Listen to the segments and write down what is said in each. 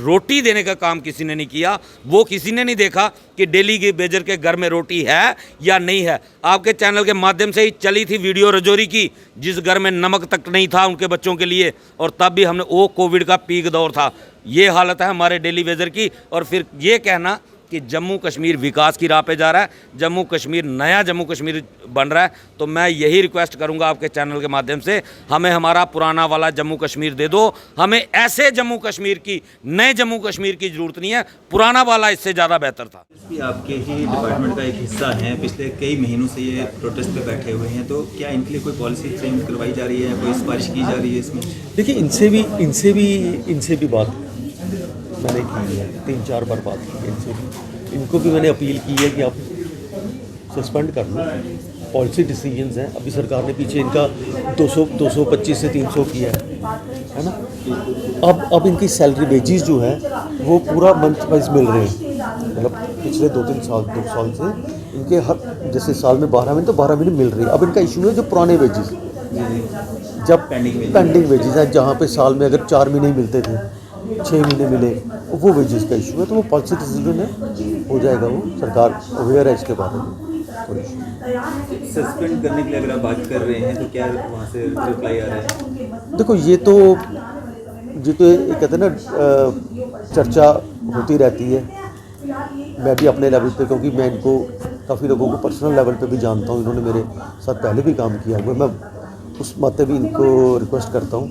रोटी देने का काम किसी ने नहीं किया। वो किसी ने नहीं देखा कि डेली के बेजर के घर में रोटी है या नहीं है। आपके चैनल के माध्यम से ही चली थी वीडियो रजौरी की, जिस घर में नमक तक नहीं था उनके बच्चों के लिए, और तब भी हमने, वो कोविड का पीक दौर था। ये हालत है हमारे डेली वेजर की। और फिर ये कहना कि जम्मू कश्मीर विकास की राह पे जा रहा है, जम्मू कश्मीर नया जम्मू कश्मीर बन रहा है, तो मैं यही रिक्वेस्ट करूंगा आपके चैनल के माध्यम से, हमें हमारा पुराना वाला जम्मू कश्मीर दे दो। हमें ऐसे जम्मू कश्मीर की, नए जम्मू कश्मीर की ज़रूरत नहीं है, पुराना वाला इससे ज़्यादा बेहतर था। आपके ही डिपार्टमेंट का एक हिस्सा है, पिछले कई महीनों से ये प्रोटेस्ट पे बैठे हुए हैं, तो क्या इनके लिए कोई पॉलिसी चेंज करवाई जा रही है, कोई सिफारिश की जा रही है इसमें? देखिए, इनसे भी बात मैंने की है, 3-4 बार बात की है इनसे भी। इनको भी मैंने अपील की है कि आप सस्पेंड कर लो, पॉलिसी डिसीजंस हैं। अभी सरकार ने पीछे इनका 225 से 300 किया है ना। अब इनकी सैलरी वेजेस जो है वो पूरा मंथ वाइज मिल रहे हैं। मतलब पिछले 2 साल से इनके हर, जैसे साल में 12 महीने, तो 12 महीने मिल रही है। अब इनका इशू है जो पुराने वेजेस, जब पेंडिंग वेजेस हैं, जहाँ पे साल में अगर 4 महीने मिलते थे, 6 महीने मिले, वो वेजेस का इशू है। तो वो पॉलिसी डिसीजन है, हो जाएगा। वो सरकार अवेयर है इसके बारे में। सस्पेंड करने के लिए अगर आप बात कर रहे हैं, तो क्या वहाँ से रिप्लाई आ रहा है? देखो, ये तो कहते हैं ना, चर्चा होती रहती है। मैं भी अपने लेवल पे, क्योंकि मैं इनको काफ़ी लोगों को पर्सनल लेवल पे भी जानता हूँ, इन्होंने मेरे साथ पहले भी काम किया हुआ, मैं उस नाते भी इनको रिक्वेस्ट करता हूँ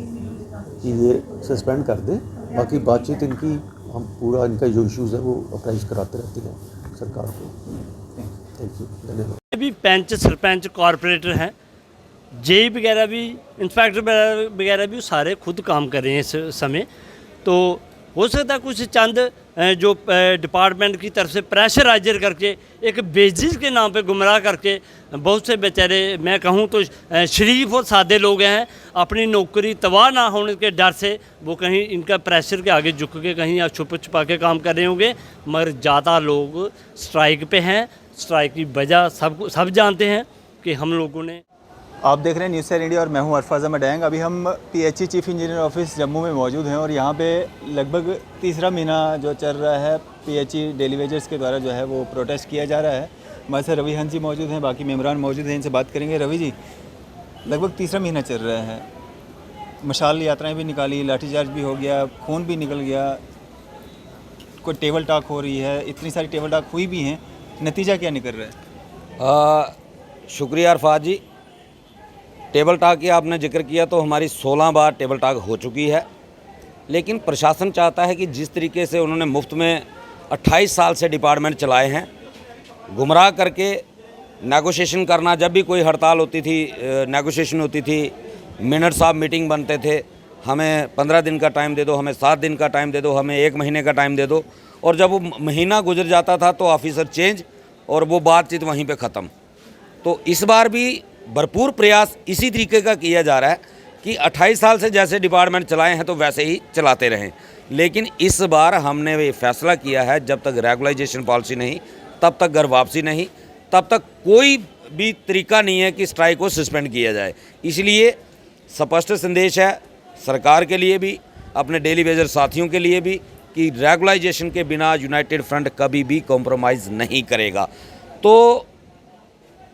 कि ये सस्पेंड कर दें। बाकी बातचीत इनकी, हम पूरा इनका जो इश्यूज़ है वो अप्राइज कराते रहते हैं सरकार को। थैंक यू, धन्यवाद। भी पंच, सरपंच, कॉरपोरेटर हैं, जेई वगैरह भी, इंस्पेक्टर वगैरह भी सारे खुद काम कर रहे हैं इस समय। तो हो सकता है कुछ चंद जो डिपार्टमेंट की तरफ से प्रेशराइजर करके, एक बेसिस के नाम पे गुमराह करके, बहुत से बेचारे, मैं कहूँ तो शरीफ और सादे लोग हैं, अपनी नौकरी तबाह ना होने के डर से वो कहीं इनका प्रेशर के आगे झुक के कहीं या छुप छुपा के काम कर रहे होंगे। मगर ज़्यादा लोग स्ट्राइक पे हैं। स्ट्राइक की वजह सब जानते हैं कि हम लोगों ने। आप देख रहे हैं न्यूज़ सैर इंडिया और मैं हूं अरफाज अहमद डैंग। अभी हम PHE chief engineer office Jammu में मौजूद हैं और यहाँ पे लगभग तीसरा महीना जो चल रहा है, पीएचई डेली वेजर्स के द्वारा जो है वो प्रोटेस्ट किया जा रहा है। हमारे साथ रवि हंस जी मौजूद हैं, बाकी मेम्बरान मौजूद हैं, इनसे बात करेंगे। रवि जी, लगभग तीसरा महीना चल रहा है, मशाल यात्राएँ भी निकाली, लाठीचार्ज भी हो गया, खून भी निकल गया, कोई टेबल टॉक हो रही है, इतनी सारी टेबल टॉक हुई भी हैं, नतीजा क्या निकल रहा है? शुक्रिया अरफाज जी। टेबल टॉक की आपने जिक्र किया, तो हमारी 16 बार टेबल टॉक हो चुकी है। लेकिन प्रशासन चाहता है कि जिस तरीके से उन्होंने मुफ्त में 28 साल से डिपार्टमेंट चलाए हैं, गुमराह करके नेगोशिएशन करना, जब भी कोई हड़ताल होती थी, नेगोशिएशन होती थी, मिनट्स ऑफ मीटिंग बनते थे, हमें 15 दिन का टाइम दे दो, हमें 7 दिन का टाइम दे दो, हमें 1 महीने का टाइम दे दो, और जब वो महीना गुजर जाता था तो ऑफिसर चेंज और वो बातचीत वहीं पे ख़त्म। तो इस बार भी भरपूर प्रयास इसी तरीके का किया जा रहा है कि 28 साल से जैसे डिपार्टमेंट चलाए हैं तो वैसे ही चलाते रहें। लेकिन इस बार हमने ये फैसला किया है, जब तक रेगुलाइजेशन पॉलिसी नहीं, तब तक घर वापसी नहीं, तब तक कोई भी तरीका नहीं है कि स्ट्राइक को सस्पेंड किया जाए। इसलिए स्पष्ट संदेश है सरकार के लिए भी, अपने डेली वेजर साथियों के लिए भी, कि रेगुलाइजेशन के बिना यूनाइटेड फ्रंट कभी भी कॉम्प्रोमाइज़ नहीं करेगा। तो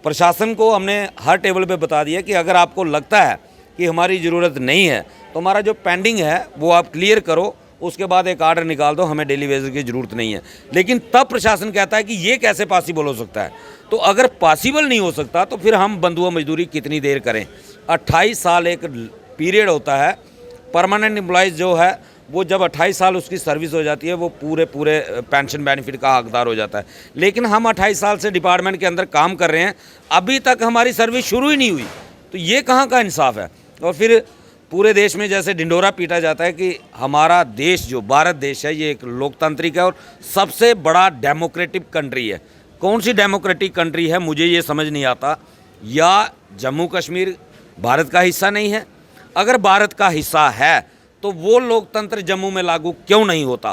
प्रशासन को हमने हर टेबल पे बता दिया कि अगर आपको लगता है कि हमारी ज़रूरत नहीं है, तो हमारा जो पेंडिंग है वो आप क्लियर करो, उसके बाद एक आर्डर निकाल दो, हमें डेली वेजर की ज़रूरत नहीं है। लेकिन तब प्रशासन कहता है कि ये कैसे पॉसिबल हो सकता है। तो अगर पॉसिबल नहीं हो सकता तो फिर हम बंधुआ मजदूरी कितनी देर करें? 28 साल एक पीरियड होता है। परमानेंट एम्प्लॉयज़ जो है वो जब 28 साल उसकी सर्विस हो जाती है, वो पूरे पेंशन बेनिफिट का हकदार हो जाता है। लेकिन हम 28 साल से डिपार्टमेंट के अंदर काम कर रहे हैं, अभी तक हमारी सर्विस शुरू ही नहीं हुई, तो ये कहाँ का इंसाफ है? और फिर पूरे देश में जैसे ढिंडोरा पीटा जाता है कि हमारा देश जो भारत देश है ये एक लोकतांत्रिक है और सबसे बड़ा डेमोक्रेटिक कंट्री है। कौन सी डेमोक्रेटिक कंट्री है मुझे ये समझ नहीं आता। या जम्मू कश्मीर भारत का हिस्सा नहीं है? अगर भारत का हिस्सा है तो वो लोकतंत्र जम्मू में लागू क्यों नहीं होता?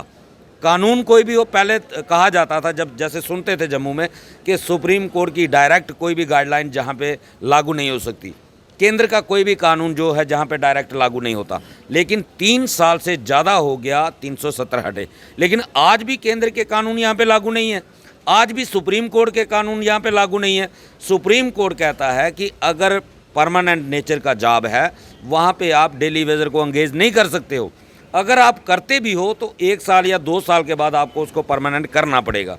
कानून कोई भी हो, पहले कहा जाता था, जब जैसे सुनते थे जम्मू में, कि सुप्रीम कोर्ट की डायरेक्ट कोई भी गाइडलाइन जहाँ पे लागू नहीं हो सकती। केंद्र का कोई भी कानून जो है जहाँ पे डायरेक्ट लागू नहीं होता, लेकिन 3 साल से ज़्यादा हो गया 370 हटे, लेकिन आज भी केंद्र के कानून यहाँ पे लागू नहीं है, आज भी सुप्रीम कोर्ट के कानून यहाँ पे लागू नहीं है। सुप्रीम कोर्ट कहता है कि अगर परमानेंट नेचर का जॉब है वहाँ पे आप डेली वेजर को एंगेज नहीं कर सकते हो, अगर आप करते भी हो तो 1 साल या 2 साल के बाद आपको उसको परमानेंट करना पड़ेगा।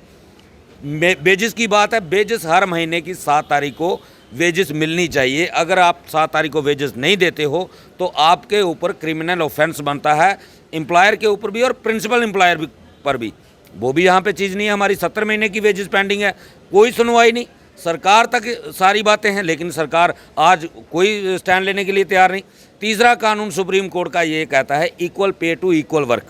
वेजेस की बात है, वेजेस हर महीने की 7 तारीख को वेजेस मिलनी चाहिए। अगर आप 7 तारीख को वेजेस नहीं देते हो तो आपके ऊपर क्रिमिनल ऑफेंस बनता है, एम्प्लॉयर के ऊपर भी और प्रिंसिपल एम्प्लॉयर भी पर भी। वो भी यहाँ पे चीज़ नहीं है। हमारी 70 महीने की वेजेस पेंडिंग है, कोई सुनवाई नहीं, सरकार तक सारी बातें हैं, लेकिन सरकार आज कोई स्टैंड लेने के लिए तैयार नहीं। तीसरा कानून सुप्रीम कोर्ट का ये कहता है equal pay to equal work.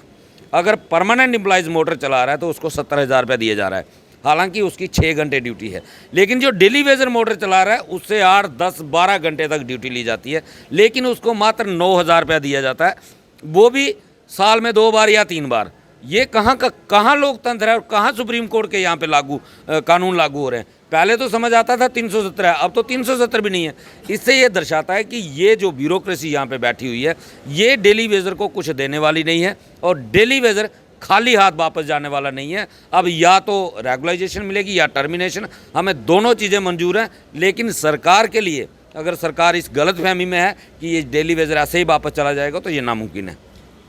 अगर परमानेंट एम्प्लॉयज़ मोटर चला रहा है तो उसको 70,000 रुपये दिया जा रहा है, हालांकि उसकी 6 घंटे ड्यूटी है, लेकिन जो डेली वेजर मोटर चला रहा है उससे 8, 10, 12 घंटे तक ड्यूटी ली जाती है, लेकिन उसको मात्र 9,000 रुपया दिया जाता है, वो भी साल में 2 बार या 3 बार। ये कहाँ लोकतंत्र है और कहाँ सुप्रीम कोर्ट के यहाँ पे कानून लागू हो रहे हैं। पहले तो समझ आता था 370 है, अब तो 370 भी नहीं है। इससे ये दर्शाता है कि ये जो ब्यूरोक्रेसी यहाँ पे बैठी हुई है ये डेली वेजर को कुछ देने वाली नहीं है और डेली वेजर खाली हाथ वापस जाने वाला नहीं है। अब या तो रेगुलाइजेशन मिलेगी या टर्मिनेशन, हमें दोनों चीज़ें मंजूर हैं, लेकिन सरकार के लिए अगर सरकार इस गलतफहमी में है कि ये डेली वेजर ऐसे ही वापस चला जाएगा तो ये नामुमकिन है।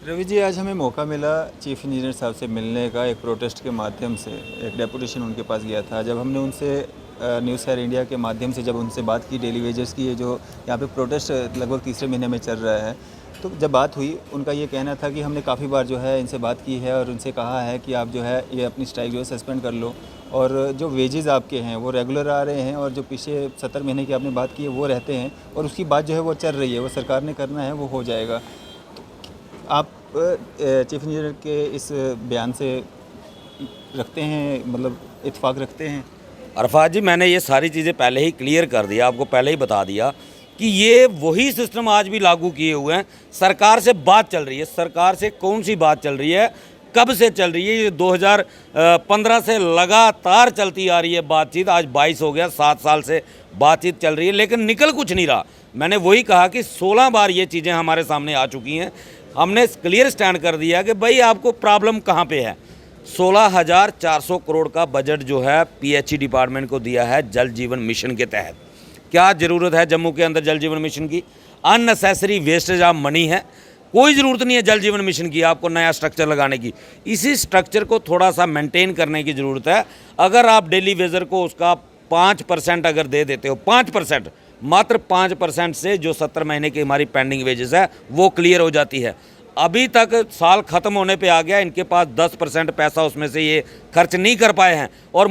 रवि जी, आज हमें मौका मिला चीफ इंजीनियर साहब से मिलने का, एक प्रोटेस्ट के माध्यम से एक डेपुटेशन उनके पास गया था। जब हमने उनसे न्यूज़ शेयर इंडिया के माध्यम से जब उनसे बात की डेली वेजेस की, ये जो यहाँ पे प्रोटेस्ट लगभग तीसरे महीने में चल रहा है, तो जब बात हुई उनका ये कहना था कि हमने काफ़ी बार जो है इनसे बात की है और उनसे कहा है कि आप जो है ये अपनी स्ट्राइक जो है सस्पेंड कर लो और जो वेजेस आपके हैं वो रेगुलर आ रहे हैं और जो पिछले 70 महीने की आपने बात की है वो रहते हैं और उसकी बात जो है वो चल रही है, वो सरकार ने करना है, वो हो जाएगा। आप चीफ इंजीनियर के इस बयान से रखते हैं, मतलब इत्तेफाक रखते हैं? अरफात जी, मैंने ये सारी चीज़ें पहले ही क्लियर कर दिया, आपको पहले ही बता दिया कि ये वही सिस्टम आज भी लागू किए हुए हैं। सरकार से बात चल रही है, सरकार से कौन सी बात चल रही है, कब से चल रही है? ये 2015 से लगातार चलती आ रही है बातचीत, आज 22 हो गया, 7 साल से बातचीत चल रही है, लेकिन निकल कुछ नहीं रहा। मैंने वही कहा कि 16 बार ये चीज़ें हमारे सामने आ चुकी हैं, हमने क्लियर स्टैंड कर दिया कि भाई आपको प्रॉब्लम कहाँ पे है। 16,400 करोड़ का बजट जो है पीएचई डिपार्टमेंट को दिया है जल जीवन मिशन के तहत। क्या ज़रूरत है जम्मू के अंदर जल जीवन मिशन की? अननेसेसरी वेस्टेज ऑफ मनी है, कोई ज़रूरत नहीं है जल जीवन मिशन की, आपको नया स्ट्रक्चर लगाने की। इसी स्ट्रक्चर को थोड़ा सा मेंटेन करने की ज़रूरत है। अगर आप डेली वेजर को उसका 5% अगर दे देते हो, 5%, मात्र 5% से जो 70 महीने की हमारी पेंडिंग वेजेस है वो क्लियर हो जाती है। अभी तक साल ख़त्म होने पे आ गया, इनके पास 10% पैसा उसमें से ये खर्च नहीं कर पाए हैं और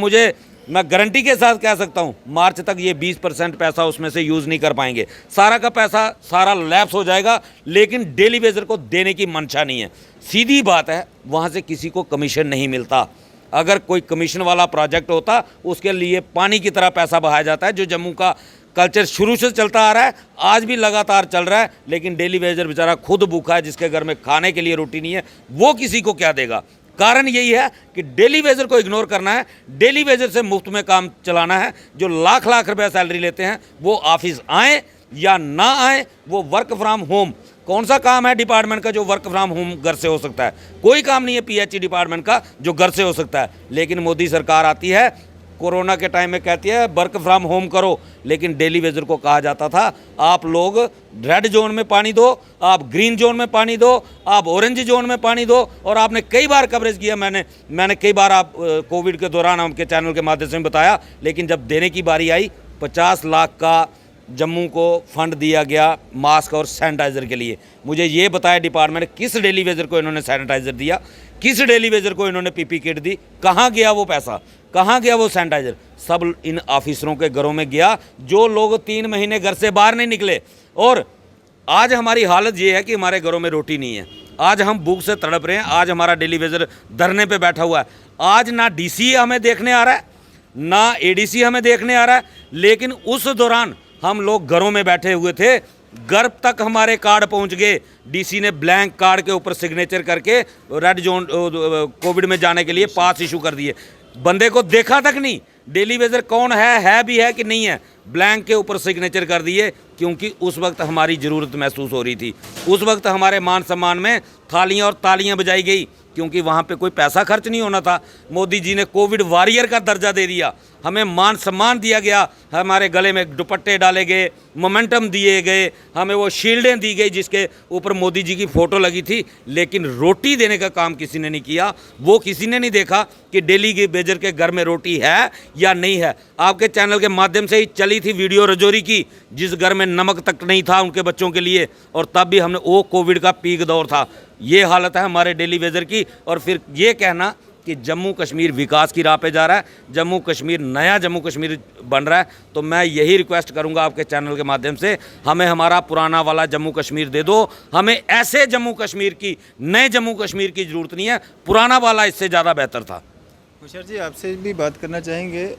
मैं गारंटी के साथ कह सकता हूँ मार्च तक ये 20% पैसा उसमें से यूज़ नहीं कर पाएंगे। सारा का पैसा सारा लैप्स हो जाएगा, लेकिन डेली वेजर को देने की मंशा नहीं है। सीधी बात है, वहाँ से किसी को कमीशन नहीं मिलता। अगर कोई कमीशन वाला प्रोजेक्ट होता उसके लिए पानी की तरह पैसा बहाया जाता है, जो जम्मू का कल्चर शुरू से चलता आ रहा है, आज भी लगातार चल रहा है। लेकिन डेली वेजर बेचारा खुद भूखा है, जिसके घर में खाने के लिए रोटी नहीं है, वो किसी को क्या देगा? कारण यही है कि डेली वेजर को इग्नोर करना है, डेली वेजर से मुफ्त में काम चलाना है। जो लाख लाख रुपए सैलरी लेते हैं वो ऑफिस आए या ना आए, वो वर्क फ्रॉम होम। कौन सा काम है डिपार्टमेंट का जो वर्क फ्रॉम होम घर से हो सकता है? कोई काम नहीं है पीएचई डिपार्टमेंट का जो घर से हो सकता है। लेकिन मोदी सरकार आती है, कोरोना के टाइम में कहती है वर्क फ्रॉम होम करो, लेकिन डेली वेजर को कहा जाता था आप लोग रेड जोन में पानी दो, आप ग्रीन जोन में पानी दो, आप ऑरेंज जोन में पानी दो। और आपने कई बार कवरेज किया, मैंने कई बार आप कोविड के दौरान आपके चैनल के माध्यम से बताया। लेकिन जब देने की बारी आई, 50 लाख का जम्मू को फंड दिया गया मास्क और सैनिटाइज़र के लिए। मुझे ये बताया डिपार्टमेंट किस डेली वेजर को इन्होंने सैनिटाइज़र दिया, किस डेली वेजर को इन्होंने पीपी किट दी, कहाँ गया वो पैसा, कहाँ गया वो सैनिटाइज़र? सब इन ऑफिसरों के घरों में गया, जो लोग 3 महीने घर से बाहर नहीं निकले। और आज हमारी हालत ये है कि हमारे घरों में रोटी नहीं है, आज हम भूख से तड़प रहे हैं। आज हमारा डेली वेजर धरने पे बैठा हुआ है। आज ना डीसी हमें देखने आ रहा है, ना एडीसी हमें देखने आ रहा है, लेकिन उस दौरान हम लोग घरों में बैठे हुए थे। घर तक हमारे कार्ड पहुंच गए, डीसी ने ब्लैंक कार्ड के ऊपर सिग्नेचर करके रेड जोन कोविड में जाने के लिए पास इशू कर दिए। बंदे को देखा तक नहीं, डेली वेजर कौन है भी है कि नहीं है, ब्लैंक के ऊपर सिग्नेचर कर दिए, क्योंकि उस वक्त हमारी ज़रूरत महसूस हो रही थी। उस वक्त हमारे मान सम्मान में थालियां और तालियां बजाई गई, क्योंकि वहाँ पे कोई पैसा खर्च नहीं होना था। मोदी जी ने कोविड वॉरियर का दर्जा दे दिया, हमें मान सम्मान दिया गया, हमारे गले में दुपट्टे डाले गए, मोमेंटम दिए गए, हमें वो शील्डें दी गई जिसके ऊपर मोदी जी की फ़ोटो लगी थी। लेकिन रोटी देने का काम किसी ने नहीं किया। वो किसी ने नहीं देखा कि डेली के बेजर के घर में रोटी है या नहीं है। आपके चैनल के माध्यम से ही चली थी वीडियो रजौरी की, जिस घर में नमक तक नहीं था उनके बच्चों के लिए, और तब भी हमने, वो कोविड का पीक दौर था। ये हालत है हमारे डेली वेजर की। और फिर ये कहना कि जम्मू कश्मीर विकास की राह पे जा रहा है, जम्मू कश्मीर नया जम्मू कश्मीर बन रहा है, तो मैं यही रिक्वेस्ट करूंगा आपके चैनल के माध्यम से, हमें हमारा पुराना वाला जम्मू कश्मीर दे दो। हमें ऐसे जम्मू कश्मीर की, नए जम्मू कश्मीर की ज़रूरत नहीं है, पुराना वाला इससे ज़्यादा बेहतर था। खुशर जी, आपसे भी बात करना चाहेंगे,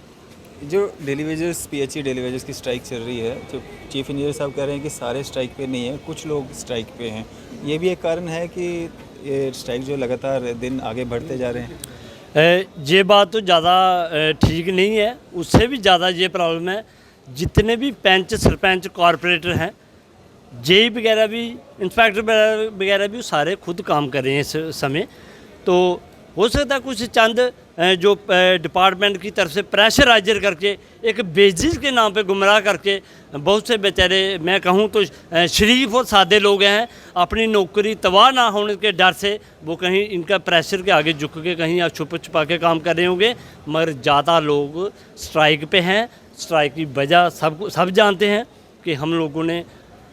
जो daily wagers PHE daily wagers की स्ट्राइक चल रही है, जो चीफ इंजीनियर साहब कह रहे हैं कि सारे स्ट्राइक पे नहीं है, कुछ लोग स्ट्राइक पे हैं, ये भी एक कारण है कि ये स्ट्राइक जो लगातार दिन आगे बढ़ते जा रहे हैं? ये बात तो ज़्यादा ठीक नहीं है, उससे भी ज़्यादा ये प्रॉब्लम है। जितने भी पंच सरपंच कॉरपोरेटर हैं, जेई वगैरह भी, इंस्पेक्टर वगैरह भी, सारे खुद काम कर रहे हैं इस समय। तो हो सकता है कुछ चंद जो डिपार्टमेंट की तरफ से प्रेशराइजर करके, एक बेसिस के नाम पे गुमराह करके, बहुत से बेचारे, मैं कहूँ तो शरीफ और सादे लोग हैं, अपनी नौकरी तबाह ना होने के डर से वो कहीं इनका प्रेशर के आगे झुक के कहीं या छुप छुपा के काम कर रहे होंगे। मगर ज़्यादा लोग स्ट्राइक पे हैं। स्ट्राइक की वजह सब जानते हैं कि हम लोगों ने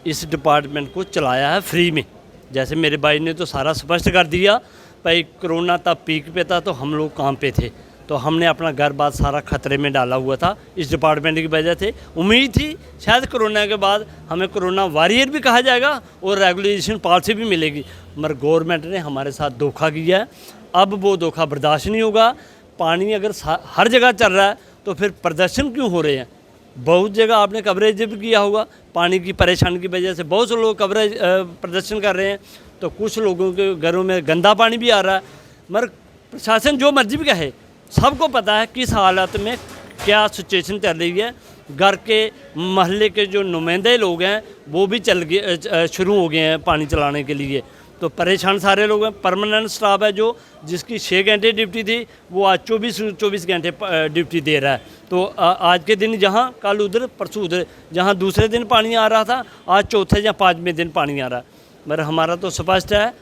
इस डिपार्टमेंट को चलाया है फ्री में। जैसे मेरे भाई ने तो सारा स्पष्ट कर दिया, भाई कोरोना तब पीक पे था तो हम लोग काम पे थे, तो हमने अपना घर बार सारा खतरे में डाला हुआ था इस डिपार्टमेंट की वजह से। उम्मीद थी शायद कोरोना के बाद हमें कोरोना वॉरियर भी कहा जाएगा और रेगुलेशन पॉलिसी भी मिलेगी, मगर गवर्नमेंट ने हमारे साथ धोखा किया है। अब वो धोखा बर्दाश्त नहीं होगा। पानी अगर हर जगह चल रहा है तो फिर प्रदर्शन क्यों हो रहे हैं? बहुत जगह आपने कवरेज भी किया होगा, पानी की परेशानी की वजह से बहुत से लोग कवरेज प्रदर्शन कर रहे हैं, तो कुछ लोगों के घरों में गंदा पानी भी आ रहा है। मगर प्रशासन जो मर्जी भी कहे, सबको पता है किस हालत में क्या सिचुएशन चल रही है। घर के महल्ले के जो नुमाइंदे लोग हैं वो भी शुरू हो गए हैं पानी चलाने के लिए, तो परेशान सारे लोग हैं। परमानेंट स्टाफ है जो, जिसकी 6 घंटे ड्यूटी थी, वो आज 24 घंटे ड्यूटी दे रहा है। तो आज के दिन जहाँ कल उधर परसों उधर, जहाँ दूसरे दिन पानी आ रहा था, आज चौथे या 5वें दिन पानी आ रहा है। मगर हमारा तो स्पष्ट है,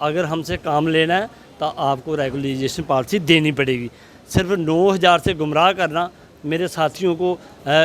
अगर हमसे काम लेना है तो आपको रेगुलेशन पॉलिसी देनी पड़ेगी। सिर्फ 9000 से गुमराह करना, मेरे साथियों को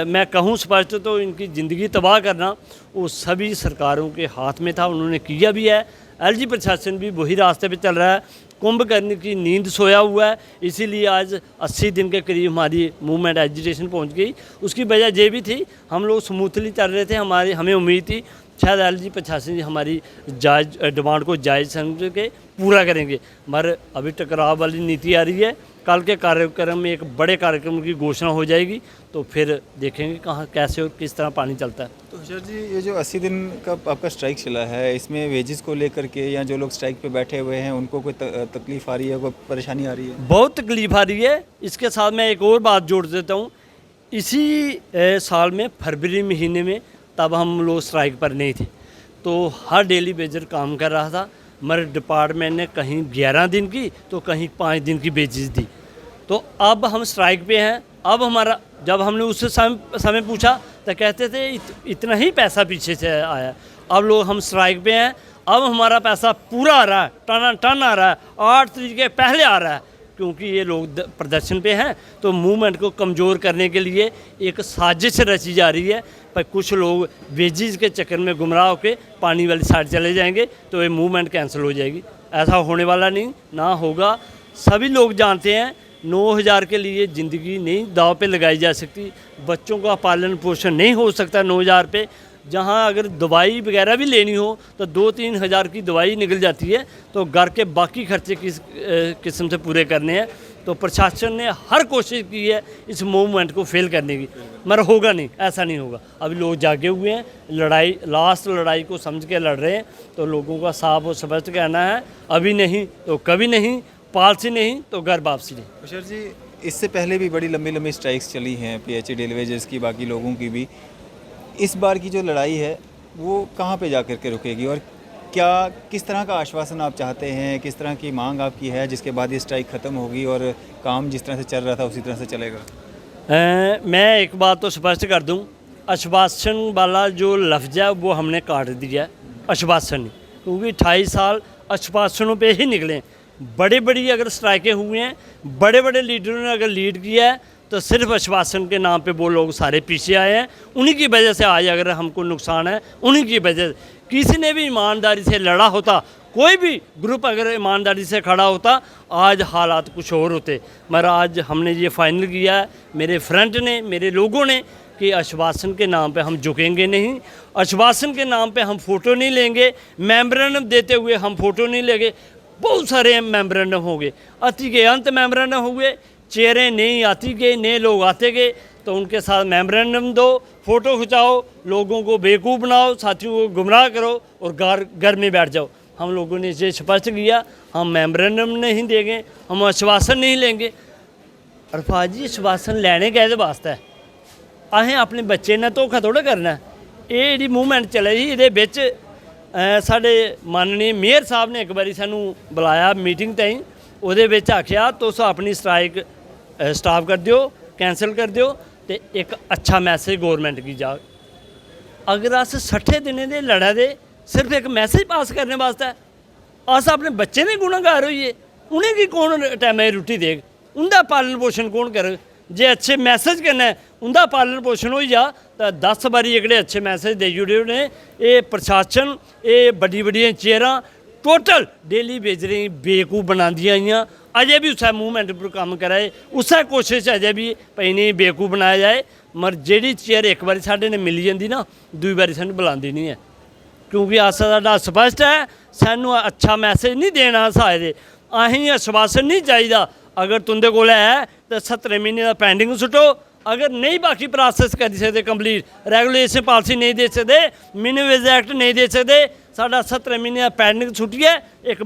मैं कहूँ स्पष्ट, तो इनकी ज़िंदगी तबाह करना वो सभी सरकारों के हाथ में था, उन्होंने किया भी है। एलजी प्रशासन भी वही रास्ते पे चल रहा है, कुंभकर्ण की नींद सोया हुआ है। इसीलिए आज 80 दिन के करीब हमारी मूवमेंट एजिटेशन पहुंच गई। उसकी वजह ये भी थी, हम लोग स्मूथली चल रहे थे, हमें उम्मीद थी शायद एलजी प्रशासन जी हमारी जायज़ डिमांड को जायज़ समझ के पूरा करेंगे, मगर अभी टकराव वाली नीति आ रही है। कल के कार्यक्रम में एक बड़े कार्यक्रम की घोषणा हो जाएगी, तो फिर देखेंगे कहाँ कैसे और किस तरह पानी चलता है। तो सर जी, ये जो 80 दिन का आपका स्ट्राइक चला है, इसमें वेजेस को लेकर के या जो लोग स्ट्राइक पे बैठे हुए हैं उनको कोई तकलीफ़ आ रही है, कोई परेशानी आ रही है? बहुत तकलीफ आ रही है। इसके साथ मैं एक और बात जोड़ देता हूँ। इसी साल में फरवरी महीने में, तब हम लोग स्ट्राइक पर नहीं थे, तो हर डेली वेजर काम कर रहा था, मगर डिपार्टमेंट ने कहीं 11 दिन की तो कहीं 5 दिन की बेसिस दी। तो अब हम स्ट्राइक पे हैं। अब हमारा, जब हमने उससे समय पूछा तो कहते थे इतना ही पैसा पीछे से आया। अब लोग हम स्ट्राइक पे हैं, अब हमारा पैसा पूरा आ रहा है, टन आ रहा है, 8 तारीख के पहले आ रहा है, क्योंकि ये लोग प्रदर्शन पे हैं। तो मूवमेंट को कमज़ोर करने के लिए एक साजिश रची जा रही है, पर कुछ लोग वेजिस के चक्कर में गुमराह होकर पानी वाली साइड चले जाएंगे तो ये मूवमेंट कैंसिल हो जाएगी। ऐसा होने वाला नहीं, ना होगा। सभी लोग जानते हैं 9000 के लिए ज़िंदगी नहीं दाव पे लगाई जा सकती। बच्चों का पालन पोषण नहीं हो सकता 9000 पे। जहाँ अगर दवाई वगैरह भी लेनी हो तो 2-3 हज़ार की दवाई निकल जाती है, तो घर के बाकी खर्चे किस किस्म से पूरे करने हैं। तो प्रशासन ने हर कोशिश की है इस मूवमेंट को फेल करने की, मगर होगा नहीं, ऐसा नहीं होगा। अभी लोग जागे हुए हैं, लड़ाई, लास्ट लड़ाई को समझ के लड़ रहे हैं। तो लोगों का साफ और स्पष्ट कहना है, अभी नहीं तो कभी नहीं, पॉलिसी नहीं तो घर वापसी नहीं। सर जी, इससे पहले भी बड़ी लंबी लंबी स्ट्राइक्स चली हैं पीएचई डेली वेजर्स की, बाकी लोगों की भी। इस बार की जो लड़ाई है वो कहाँ पे जा कर के रुकेगी, और क्या किस तरह का आश्वासन आप चाहते हैं, किस तरह की मांग आपकी है जिसके बाद ये स्ट्राइक ख़त्म होगी और काम जिस तरह से चल रहा था उसी तरह से चलेगा? मैं एक बात तो स्पष्ट कर दूं, आश्वासन वाला जो लफ्ज़ है वो हमने काट दिया है, आश्वासन नहीं, क्योंकि 28 साल आश्वासनों पे ही निकले। बड़ी बड़ी अगर स्ट्राइकें हुई हैं, बड़े बड़े लीडरों ने अगर लीड किया है, तो सिर्फ आश्वासन के नाम पे वो लोग सारे पीछे आए हैं। उन्हीं की वजह से आज अगर हमको नुकसान है, उन्हीं की वजह से। किसी ने भी ईमानदारी से लड़ा होता, कोई भी ग्रुप अगर ईमानदारी से खड़ा होता, आज हालात कुछ और होते। मगर आज हमने ये फाइनल किया है, मेरे फ्रंट ने, मेरे लोगों ने, कि आश्वासन के नाम पे हम झुकेंगे नहीं, आश्वासन के नाम पे हम फ़ोटो नहीं लेंगे, मेमोरेंडम देते हुए हम फ़ोटो नहीं लेंगे। बहुत सारे मेमोरेंडम हो गए, अति के अंत मेमोरेंडम हो गए, चेहरे नहीं आती गए, नए लोग आते गए, तो उनके साथ मेमोरेंडम दो, फ़ोटो खिंचाओ, लोगों को बेवकूफ़ बनाओ, साथियों को गुमराह करो और घर में बैठ जाओ। हम लोगों ने इसे स्पष्ट किया, हम मेमोरेंडम नहीं देंगे, हम आश्वासन नहीं लेंगे। अरफात जी, आश्वासन लैने कैसे वास्ते है? असें अपने बच्चे ने धोखा थोड़ा करना है। ये जी मूवमेंट चले जी, ये बिच साढ़े माननीय मेयर साहब ने एक बारी सानू बुलाया मीटिंग ताईं, उहदे विच आख्या तुस अपनी स्ट्राइक स्टाप कर दिओ, कैंसल कर दिओ, ते एक अच्छा मैसेज गौरमेंट की जाग। अगर अस 60 दिनें दे लड़ा दे सिर्फ एक मैसेज पास करने वास्ते, अस अपने बच्चे ने गुनाहगार होइए, उनेंगी कौन टाइमै रुट्टी देग, उंदा पालन पोषण कौन करग? जे अच्छे मैसेज कन्नै उंदा पालन पोषण होई जा तो 10 बारी एह्कड़े अच्छे मैसेज देई ओड़े ने। ये प्रशासन, ये बड्डी बड्डियां चेयरां टोटल डेली बेजरें गी बेवकूफ बनांदियां आइयां। अजें भी उस्सै मूवमेंट पर कम्म करा दे, उस्सै कोशिश अजें भी भई इ'नें बेवकूफ बनाया जाए। मगर जेह्ड़ी चेयर एक बारी साढ़े ने मिली जंदी ना, दूई बारी सानूं बुलांदी नहीं है, क्योंकि अस साडा स्पष्ट है, सानूं अच्छा मैसेज नहीं देना अस आए दे। असें आश्वासन नहीं चाहिदा, अगर तुंदे कोल है तो 17 महीने का पेंडिंग सुट्टो, अगर नहीं बाकी प्रोसेस करी सकते कंप्लीट, रेगुलेशन पॉलिसी नहीं दे सकते, मिनिमम वेज एक्ट नहीं दे सकते, साढ़ा 17 महीने का पेंडिंग छुट्टिए एक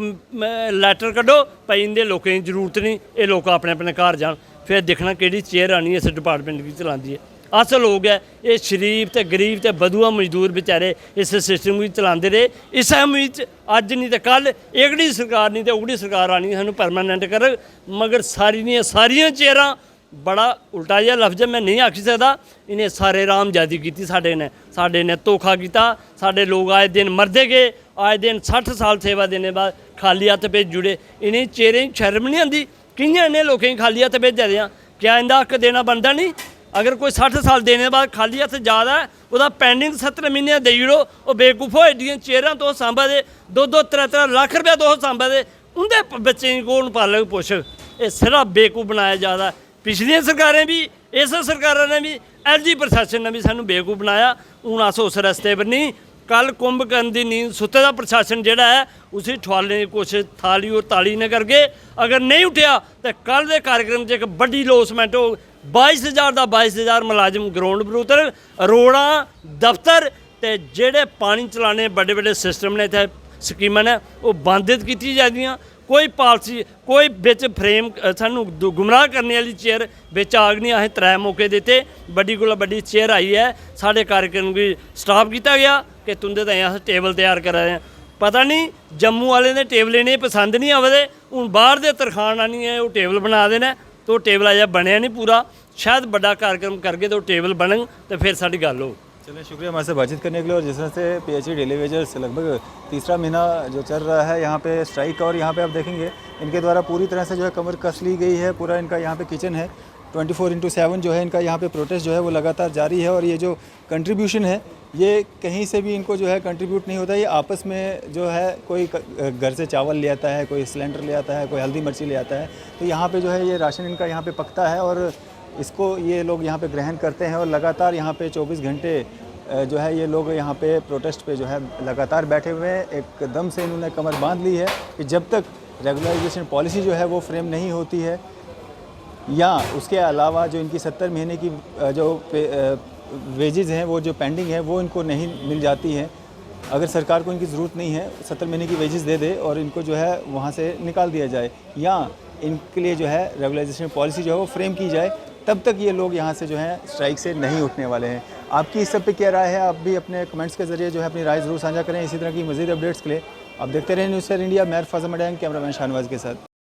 लैटर कड्डो भाई इंदे लोकें की जरूरत नहीं, ये लोग अपने अपने घर जान, फिर दिक्खना केह्ड़ी चेयर आनी इस डिपार्टमेंट की चलांदी है। अस लोग है ये शरीफ ते गरीब ते बधुआ मजदूर बेचारे इस सिस्टम गी चलाते रहे। इस उम्मीद च अज नहीं तो कल एगड़ी सरकार नहीं तो उगड़ी सरकार आनी सानूं परमानेंट करग। मगर सारियां चेयरां, बड़ा उल्टा जिहा लफ्ज़ मैं नहीं आखी सकदा, इन्हें सारे रामजादी की साढ़े ने धोखा किया। साढ़े लोग आए दिन मरदे गए, आए दिन 60 साल सेवा देने बाद खाली हत्थ भेज जुड़े। इन्हें चेयरें शर्म नहीं आती, कि'यां इन्हें लोकें खाली हत्थ भेजा दे? क्या इंदा हक देना बनता नहीं? अगर कोई 60 साल देने बाद खाली हत्थ ज़्यादा है, वह पेंडिंग 17 महीने देई ओड़ो। वो बेवकूफो एडियां चेयरां तुस सांभा दे, 2-2 3-3 लाख रुपया तुस सांभा दे, उंदे बच्चें गी कौन पालग पोषग? ये सिर्फ बेवकूफ बनाया जा रहा। पिछलियां सरकारें भी, इस सरकारों ने भी, एलजी प्रशासन ने भी सानूं बेवकूफ बनाया। हूँ अस उस रस्ते पर नहीं। कल कुंभकर्ण दी नींद सुत्ते दा प्रशासन जिहड़ा है उसी ठुआलने की कोशिश थाली और ताली ने करके, अगर नहीं उठिया तो कल के कार्यक्रम च एक बड़ी लॉसमेंट हो। 22,000 का 22,000 मुलाजम ग्राउंड पर उतर, रोडां दफ्तर ते जेहड़े पानी चलाने बड़े बड़े सिस्टम ने इत्थे स्कीमां ने वो बंद कीती जांदियां। कोई पॉलिसी, कोई बिच फ्रेम सानूं गुमराह करने वाली चेयर बिच आग नहीं। असें 3 मौके दिते, बड़ी कोला बड़ी चेयर आई है, साढ़े कार्यक्रम गी स्टाप किया गया कि तुंदे ताईं अस टेबल तैयार करा रहे हैं। पता नहीं जम्मू वाले ने टेबल इन्हें पसंद नहीं आवदे, हूँ बाहर दे तरखान आनिए वो टेबल बना देना, तो टेबल अजें बनया नहीं पूरा। शायद बड़ा कार्यक्रम करके तो टेबल बनन तो फिर साडी गल हो। चलिए, शुक्रिया हमारे से बातचीत करने के लिए। और जिस तरह से पीएचई डेली वेजर्स लगभग तीसरा महीना जो चल रहा है यहाँ पे स्ट्राइक का, और यहाँ पे आप देखेंगे इनके द्वारा पूरी तरह से जो है कमर कस ली गई है। पूरा इनका यहाँ पे किचन है, 24/7 जो है इनका यहाँ पे प्रोटेस्ट जो है वो लगातार जारी है। और ये जो कंट्रीब्यूशन है ये कहीं से भी इनको जो है कंट्रीब्यूट नहीं होता। ये आपस में जो है कोई घर से चावल ले आता है, कोई सिलेंडर ले आता है, कोई हल्दी मिर्ची ले आता है, तो यहाँ पे जो है ये राशन इनका यहाँ पे पकता है और इसको ये लोग यहाँ पे ग्रहण करते हैं। और लगातार यहाँ पे 24 घंटे जो है ये लोग यहाँ पे प्रोटेस्ट पे जो है लगातार बैठे हुए हैं। एकदम से इन्होंने कमर बांध ली है कि जब तक रेगुलराइजेशन पॉलिसी जो है वो फ्रेम नहीं होती है, या उसके अलावा जो इनकी 70 महीने की जो वेजेज़ हैं वो जो पेंडिंग है वो इनको नहीं मिल जाती है। अगर सरकार को इनकी ज़रूरत नहीं है, 70 महीने की वेजेस दे दे और इनको जो है वहाँ से निकाल दिया जाए, या इनके लिए जो है रेगुलाइजेशन पॉलिसी जो है वो फ्रेम की जाए, तब तक ये लोग यहाँ से जो है स्ट्राइक से नहीं उठने वाले हैं। आपकी इस सब पे क्या राय है? आप भी अपने कमेंट्स के ज़रिए जो है अपनी राय ज़रूर साझा करें। इसी तरह की मज़ीद अपडेट्स के लिए आप देखते रहें न्यूज़ 7 इंडिया। मैं अरफाज अहमद, कैमरामैन शाहनवाज के साथ।